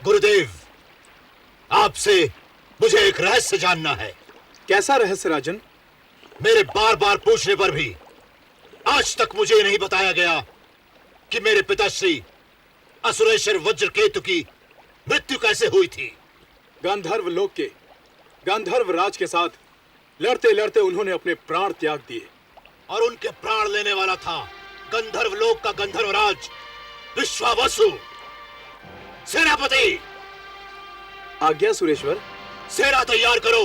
गुरुदेव, आपसे मुझे एक रहस्य जानना है। कैसा रहस्य राजन? मेरे बार बार पूछने पर भी आज तक मुझे नहीं बताया गया कि मेरे पिताश्री असुरेश्वर वज्रकेतु की मृत्यु कैसे हुई थी। गंधर्व लोक के गंधर्व राज के साथ लड़ते लड़ते उन्होंने अपने प्राण त्याग दिए और उनके प्राण लेने वाला था गंधर्व लोक का गंधर्व राज विश्वावसु। सेनापति, आज्ञा सुरेश्वर। सेना तैयार करो,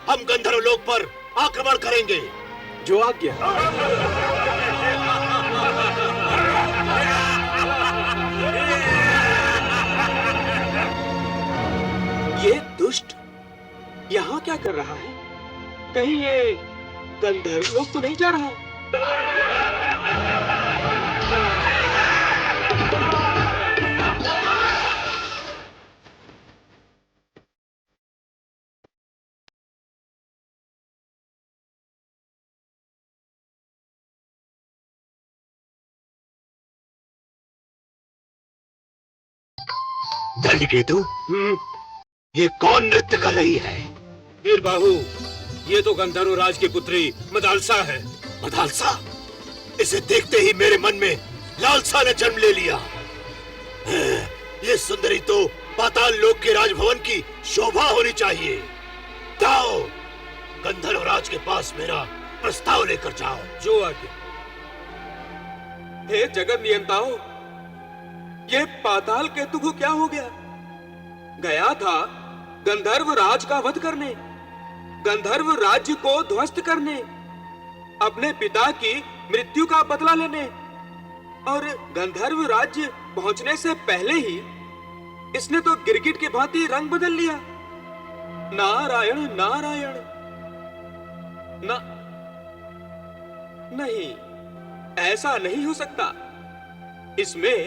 हम गंधर्व लोक पर आक्रमण करेंगे। जो आज्ञा। ये दुष्ट यहाँ क्या कर रहा है? कहीं ये गंधर्व लोक तो नहीं जा रहा? दंडकेतु, ये कौन नृत्य कर रही है? वीरबाहु, ये तो गंधर्व राज की पुत्री मदालसा है। मदालसा? इसे देखते ही मेरे मन में लालसा ने जन्म ले लिया। ये सुंदरी तो पाताल लोक के राजभवन की शोभा होनी चाहिए। जाओ, गंधर्व राज के पास मेरा प्रस्ताव लेकर जाओ। जो आज्ञा। हे जगत नियंताओ, ये पाताल केतु को क्या हो गया? गया था गंधर्व राज का वध करने, गंधर्व राज्य को ध्वस्त करने, अपने पिता की मृत्यु का बदला लेने, और गंधर्व राज्य पहुंचने से पहले ही इसने तो गिरगिट की भांति रंग बदल लिया। नारायण नारायण। ना, नहीं, ऐसा नहीं हो सकता। इसमें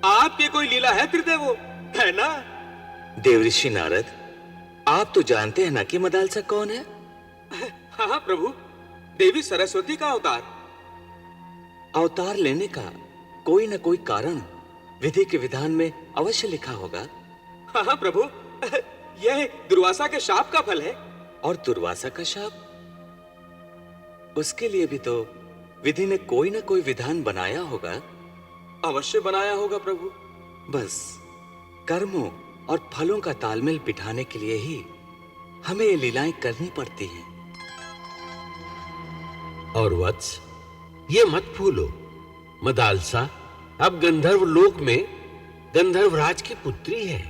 आपकी कोई लीला है त्रिदेवो, है ना? देवऋषि नारद, आप तो जानते हैं ना कि मदालसा कौन है? हाँ प्रभु, देवी सरस्वती का अवतार। अवतार लेने का कोई न कोई कारण विधि के विधान में अवश्य लिखा होगा। हाँ प्रभु, यह दुर्वासा के शाप का फल है। और दुर्वासा का शाप? उसके लिए भी तो विधि ने कोई न कोई विधान बनाया होगा। अवश्य बनाया होगा प्रभु। बस कर्मों और फलों का तालमेल बिठाने के लिए ही हमें ये लीलाएं करनी पड़ती हैं। और वत्स, ये मत भूलो, मदालसा अब गंधर्व लोक में गंधर्व राज की पुत्री है,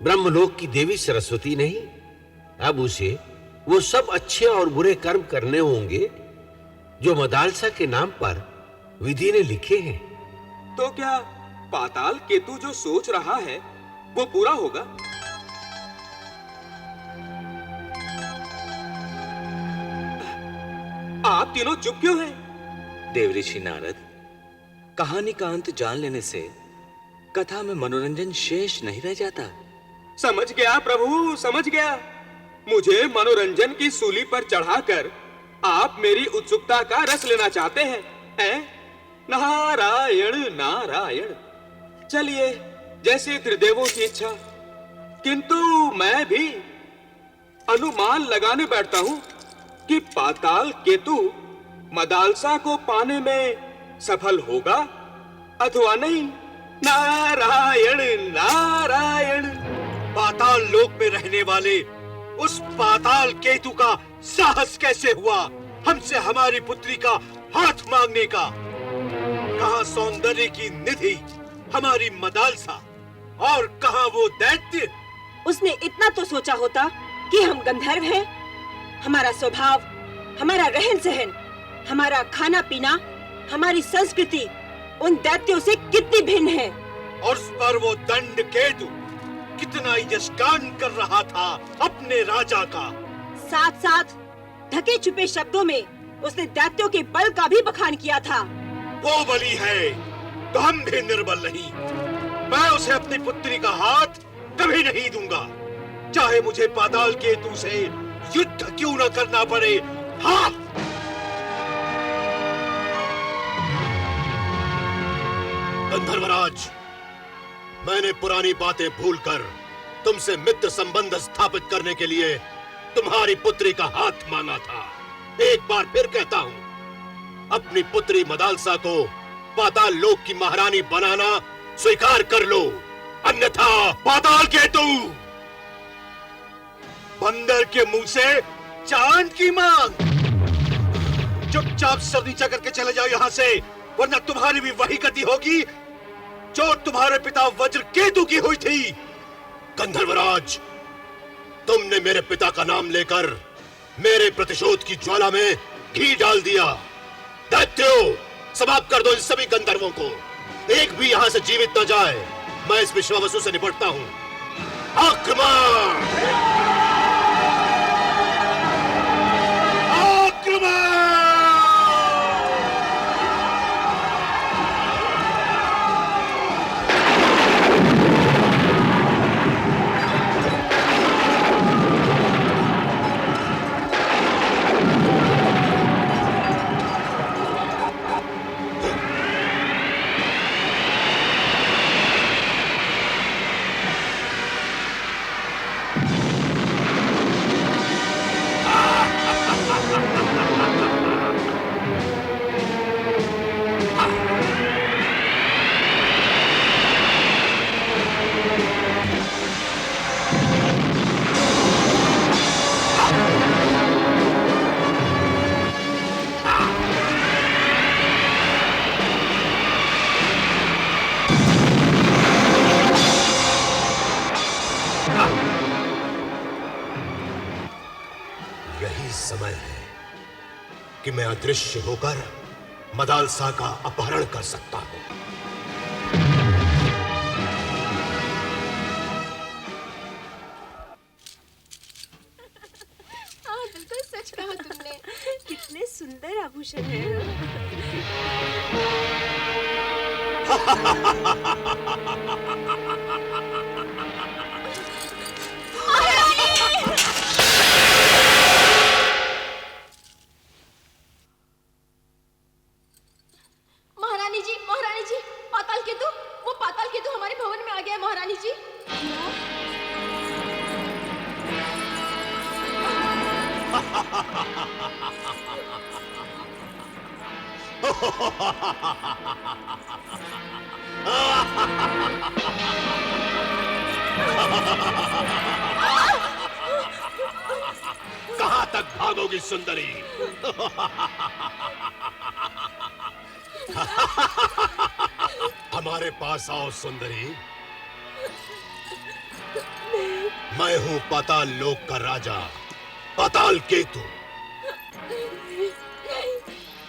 ब्रह्मलोक की देवी सरस्वती नहीं। अब उसे वो सब अच्छे और बुरे कर्म करने होंगे जो मदालसा के नाम पर विधि ने लिखे हैं। तो क्या पाताल केतु जो सोच रहा है वो पूरा होगा? आप तीनों चुप क्यों हैं? देवऋषि नारद, कहानी का अंत जान लेने से कथा में मनोरंजन शेष नहीं रह जाता। समझ गया प्रभु, समझ गया। मुझे मनोरंजन की सूली पर चढ़ाकर आप मेरी उत्सुकता का रस लेना चाहते हैं? नारायण नारायण। चलिए, जैसे त्रिदेवों की इच्छा। किंतु मैं भी अनुमान लगाने बैठता हूं कि पाताल केतु मदालसा को पाने में सफल होगा अथवा नहीं। नारायण नारायण। पाताल लोक में रहने वाले उस पाताल केतु का साहस कैसे हुआ हमसे हमारी पुत्री का हाथ मांगने का? कहां सौंदर्य की निधि हमारी मदालसा और कहां वो दैत्य? उसने इतना तो सोचा होता कि हम गंधर्व हैं। हमारा स्वभाव, हमारा रहन सहन, हमारा खाना पीना, हमारी संस्कृति उन दैत्यों से कितनी भिन्न है। और उस पर वो दंड केतु कितना यशगान कर रहा था अपने राजा का। साथ साथ ढके छुपे शब्दों में उसने दैत्यों के बल का भी बखान किया था। वो बली है तो हम भी निर्बल नहीं। मैं उसे अपनी पुत्री का हाथ कभी नहीं दूंगा, चाहे मुझे पाताल केतु से युद्ध क्यों न करना पड़े। हाँ, गंधर्वराज, मैंने पुरानी बातें भूलकर तुमसे मित्र संबंध स्थापित करने के लिए तुम्हारी पुत्री का हाथ मांगा था। एक बार फिर कहता हूँ, अपनी पुत्री मदालसा को पाताल लोक की महारानी बनाना स्वीकार कर लो, अन्यथा पाताल केतु। बंदर के मुंह से चांद की मांग। चुपचाप सर नीचा करके चले जाओ यहाँ से, वरना तुम्हारी भी वही गति होगी जो तुम्हारे पिता वज्र केतु की हुई थी। गंधर्वराज, तुमने मेरे पिता का नाम लेकर मेरे प्रतिशोध की ज्वाला में घी डाल दिया। दैत्यों, समाप्त कर दो इन सभी गंधर्वों को, एक भी यहाँ से जीवित न जाए। मैं इस विश्वावसु से निपटता हूँ। आक्रमण! आक्रमण! यही समय है कि मैं अदृश्य होकर मदालसा का अपहरण कर सकता हूं। हाँ, बिल्कुल सच कहा तुमने। कितने सुंदर आभूषण हैं। महारानी जी, पाताल केतु, वो पाताल केतु हमारे भवन में आ गया है महारानी जी। कहां तक भागोगी सुंदरी? हमारे पास आओ सुंदरी। मैं हूं पाताल लोक का राजा, पाताल केतु।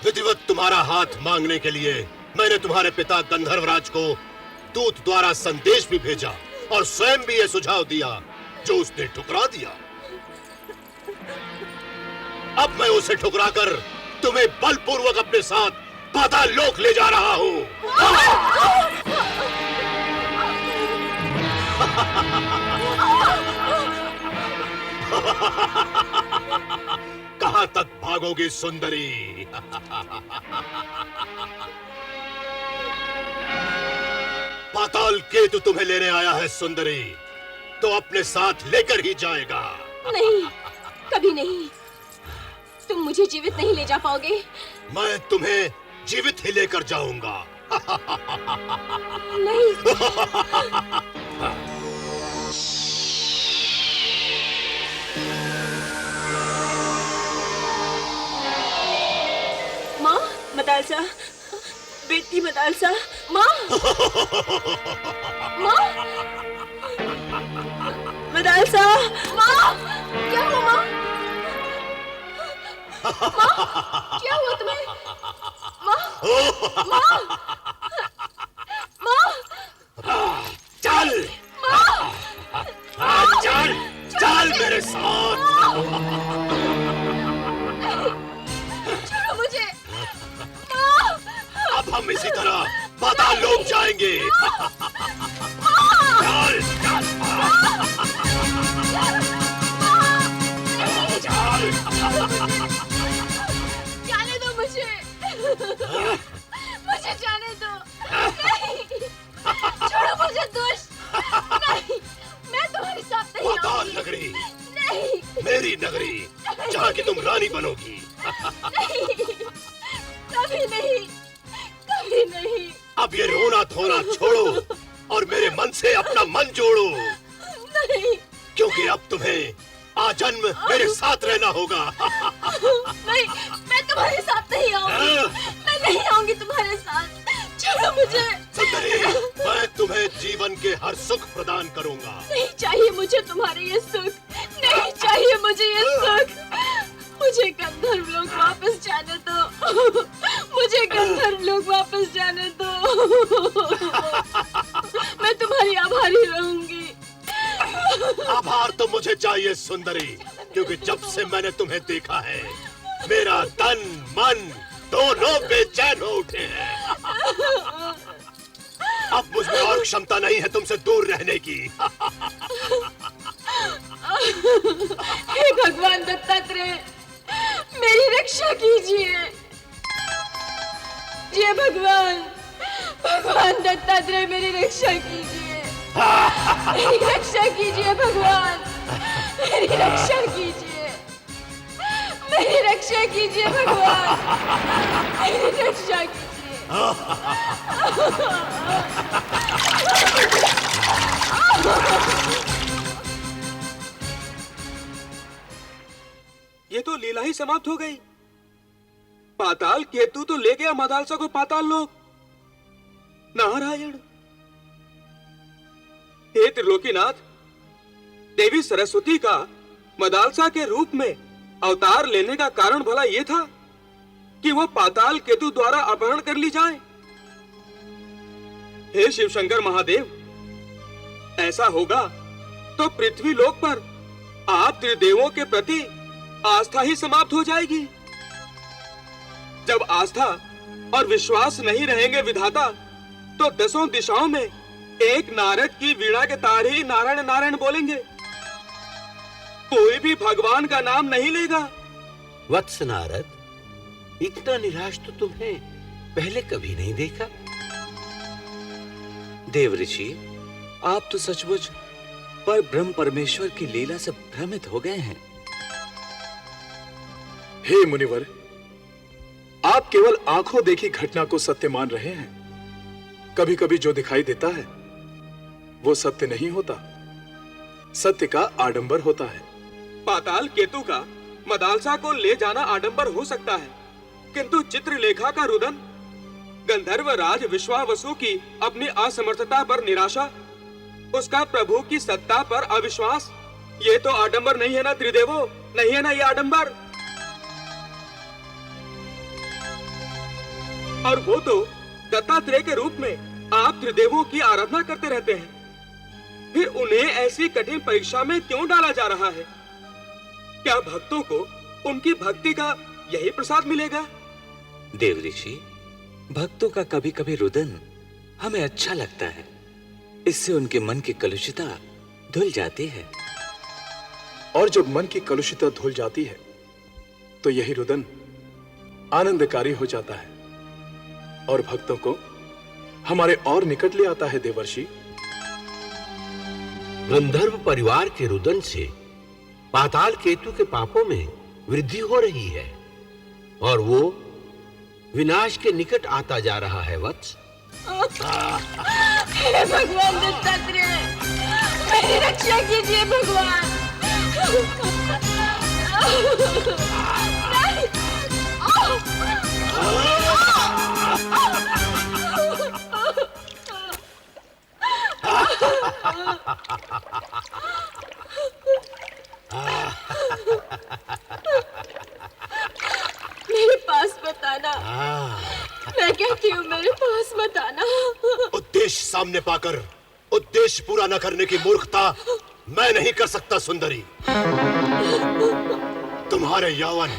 विधिवत तुम्हारा हाथ मांगने के लिए मैंने तुम्हारे पिता गंधर्वराज को दूत द्वारा संदेश भी भेजा और स्वयं भी यह सुझाव दिया जो उसने ठुकरा दिया। अब मैं उसे ठुकराकर तुम्हें बलपूर्वक अपने साथ पाताल लोक ले जा रहा हूं। कहां तक भागोगी सुंदरी? पाताल केतु तुम्हें लेने आया है सुंदरी, तो अपने साथ लेकर ही जाएगा। नहीं, कभी नहीं। तुम मुझे जीवित नहीं ले जा पाओगे। मैं तुम्हें जीवित ही लेकर जाऊंगा। नहीं। माँ, मदालसा, बेटी मदालसा, माँ, माँ, मदालसा, माँ, क्या हुआ माँ? माँ, क्या हुआ तुम्हें? माँ, माँ, माँ, चल, चल, चल मेरे साथ। छोड़ो मुझे। माँ, अब हम इसी तरह पाताल लोक जाएंगे। चल, चल, चल। जाने दो मुझे। मुझे जाने दो। नहीं, छोड़ो मुझे दुष्ट। नगरी, जहाँ की तुम रानी बनोगी। कभी नहीं, कभी नहीं। अब ये रोना धोना छोड़ो और मेरे मन से अपना मन जोड़ो। नहीं, क्योंकि अब तुम्हें आजन्म मेरे साथ रहना होगा। नहीं, मैं तुम्हारे साथ नहीं आऊंगी। मैं नहीं आऊंगी तुम्हारे साथ। छोड़ो मुझे। सुंदरी, मैं तुम्हें जीवन के हर सुख प्रदान करूंगा। नहीं चाहिए मुझे तुम्हारे ये सुख। नहीं चाहिए मुझे ये सुख। मुझे गंधर्व लोग वापस जाने दो। मुझे गंधर्व लोग वापस जाने दो। मैं तुम्हारी आभारी रहूंगी। आभार तो मुझे चाहिए सुंदरी, क्योंकि जब से मैंने तुम्हें देखा है मेरा तन मन दोनों बेचैन हो उठे हैं। अब मुझ में और क्षमता नहीं है तुमसे दूर रहने की। हे भगवान दत्तात्रेय, मेरी रक्षा कीजिए। ये भगवान, भगवान दत्तात्रेय मेरी रक्षा कीजिए। मेरी रक्षा कीजिए भगवान, मेरी रक्षा कीजिए। मेरी रक्षा कीजिए भगवान, मेरी रक्षा कीजिए। ये तो लीला ही समाप्त हो गई। पाताल केतु तो ले गया मदालसा को पाताल लोक। नारायण। हे त्रिलोकीनाथ, देवी सरस्वती का मदालसा के रूप में अवतार लेने का कारण भला ये था कि वह पाताल केतु द्वारा अपहरण कर ली जाए। हे शिवशंकर महादेव, ऐसा होगा तो पृथ्वी लोक पर आप त्रिदेवों के प्रति आस्था ही समाप्त हो जाएगी। जब आस्था और विश्वास नहीं रहेंगे विधाता, तो दसों दिशाओं में एक नारद की वीणा के तार ही नारायण नारायण बोलेंगे। कोई भी भगवान का नाम नहीं लेगा। वत्स नारद, इतना निराश तो तुम्हें पहले कभी नहीं देखा। देव ऋषि, आप तो सचमुच पर ब्रह्म परमेश्वर की लीला से भ्रमित हो गए हैं। हे मुनिवर, आप केवल आंखों देखी घटना को सत्य मान रहे हैं। कभी कभी जो दिखाई देता है वो सत्य नहीं होता, सत्य का आडंबर होता है। पाताल केतु का मदालसा को ले जाना आडंबर हो सकता है, किंतु चित्रलेखा का रुदन, गंधर्व राज विश्वावसु की अपनी असमर्थता पर निराशा, उसका प्रभु की सत्ता पर अविश्वास, ये तो आडंबर नहीं है ना त्रिदेवो? नहीं है ना ये आडंबर? और वो तो दत्तात्रेय के रूप में आप त्रिदेवों की आराधना करते रहते हैं। फिर उन्हें ऐसी कठिन परीक्षा में क्यों डाला जा रहा है? क्या भक्तों को उनकी भक्ति का यही प्रसाद मिलेगा? देव ऋषि, भक्तों का कभी कभी रुदन हमें अच्छा लगता है। इससे उनके मन की कलुषिता धुल जाती है। और जब मन की कलुषिता धुल जाती है तो यही रुदन आनंदकारी हो जाता है और भक्तों को हमारे और निकट ले आता है। देवर्षि, गंधर्व परिवार के रुदन से पाताल केतु के पापों में वृद्धि हो रही है और वो विनाश के निकट आता जा रहा है। वत्स, हे भगवान दत्तात्रेय, मेरी रक्षा कीजिए भगवान। मेरे पास बताना, मैं कहती हूँ मेरे पास बताना। उद्देश्य सामने पाकर उद्देश्य पूरा न करने की मूर्खता मैं नहीं कर सकता सुंदरी। तुम्हारे यौवन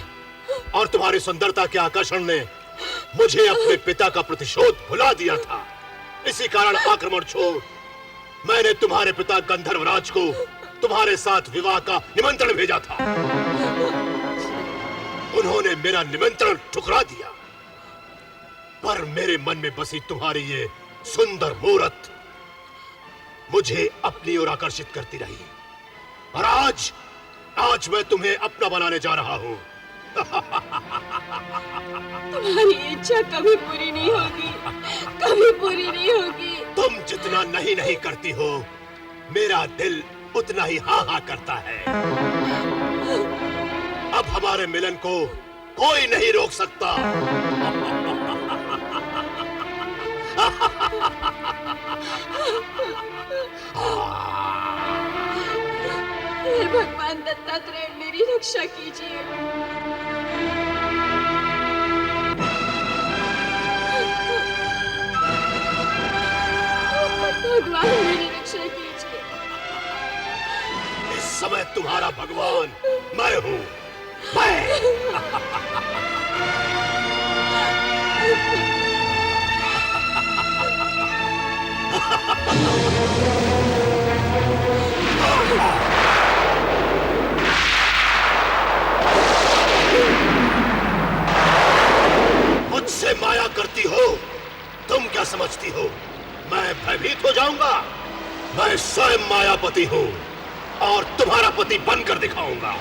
और तुम्हारी सुंदरता के आकर्षण ने मुझे अपने पिता का प्रतिशोध भुला दिया था। इसी कारण आक्रमण छोड़ मैंने तुम्हारे पिता गंधर्वराज को तुम्हारे साथ विवाह का निमंत्रण भेजा था। उन्होंने मेरा निमंत्रण ठुकरा दिया, पर मेरे मन में बसी तुम्हारी ये सुंदर मूरत मुझे अपनी ओर आकर्षित करती रही। और आज आज मैं तुम्हें अपना बनाने जा रहा हूँ। तुम्हारी इच्छा कभी पूरी नहीं होगी, कभी पूरी नहीं होगी। तुम जितना नहीं नहीं करती हो, मेरा दिल उतना ही हाँ हाँ करता है। अब हमारे मिलन को कोई नहीं रोक सकता। हे भगवान दत्तात्रेय, मेरी रक्षा कीजिए। भगवान मेरी रक्षा कीजिए। इस समय तुम्हारा भगवान मैं हूँ, मैं। मुझसे माया करती हो, तुम क्या समझती हो मैं भयभीत हो जाऊंगा? मैं स्वयं मायापति हूँ और तुम्हारा पति बनकर दिखाऊंगा।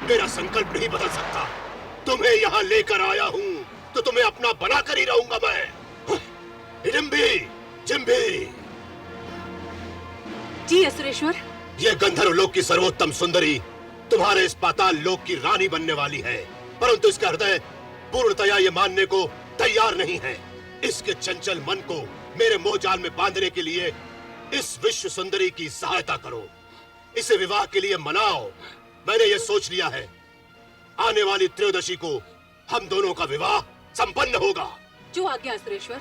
मेरा संकल्प नहीं बदल सकता। तुम्हें यहाँ लेकर आया हूँ तो तुम्हें अपना बनाकर ही रहूंगा मैं। हिडिंबी, जिम्बी। जी असुरेश्वर। ये गंधर्व लोक की सर्वोत्तम सुंदरी तुम्हारे इस पाताल लोक की रानी बनने वाली है, परंतु इसका हृदय पूर्णतया ये मानने को तैयार नहीं है। इसके चंचल मन को मेरे मोह जाल में बांधने के लिए इस विश्व सुंदरी की सहायता करो, इसे विवाह के लिए मनाओ। मैंने ये सोच लिया है, आने वाली त्रयोदशी को हम दोनों का विवाह संपन्न होगा। जो आज्ञा असुरेश्वर।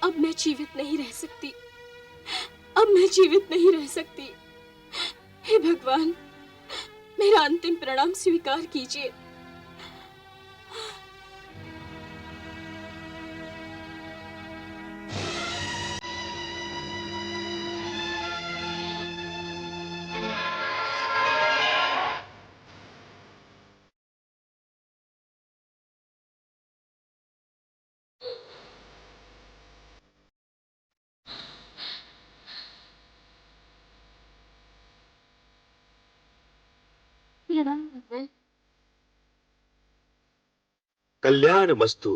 अब मैं जीवित नहीं रह सकती, अब मैं जीवित नहीं रह सकती। हे भगवान, मेरा अंतिम प्रणाम स्वीकार कीजिए। कल्याण मस्तु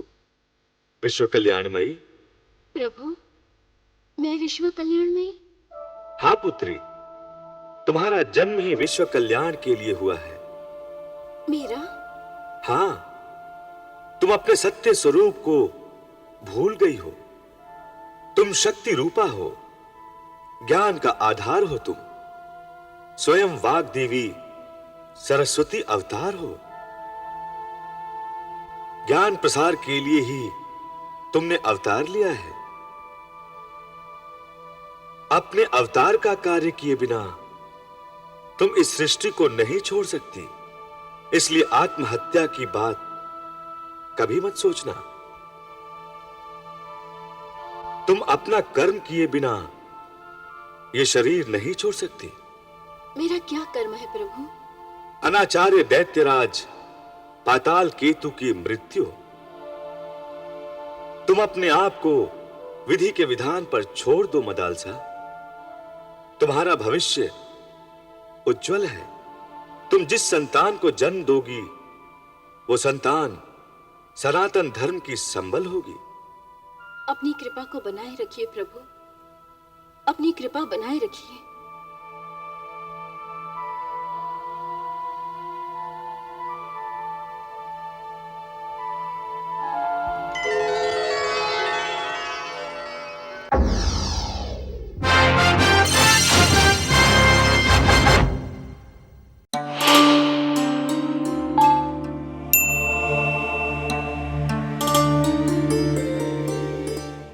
विश्व कल्याणमयी। प्रभु, मैं विश्व कल्याणमयी? हाँ पुत्री, तुम्हारा जन्म ही विश्व कल्याण के लिए हुआ है। मेरा? हाँ, तुम अपने सत्य स्वरूप को भूल गई हो। तुम शक्ति रूपा हो, ज्ञान का आधार हो। तुम स्वयं वाग देवी सरस्वती अवतार हो। ज्ञान प्रसार के लिए ही तुमने अवतार लिया है। अपने अवतार का कार्य किए बिना तुम इस सृष्टि को नहीं छोड़ सकती, इसलिए आत्महत्या की बात कभी मत सोचना। तुम अपना कर्म किए बिना यह शरीर नहीं छोड़ सकती। मेरा क्या कर्म है प्रभु? अनाचार्य दैत्यराज पाताल केतु की मृत्यु। तुम अपने आप को विधि के विधान पर छोड़ दो मदालसा। तुम्हारा भविष्य उज्जवल है। तुम जिस संतान को जन्म दोगी वो संतान सनातन धर्म की संबल होगी। अपनी कृपा को बनाए रखिए प्रभु, अपनी कृपा बनाए रखिए। है।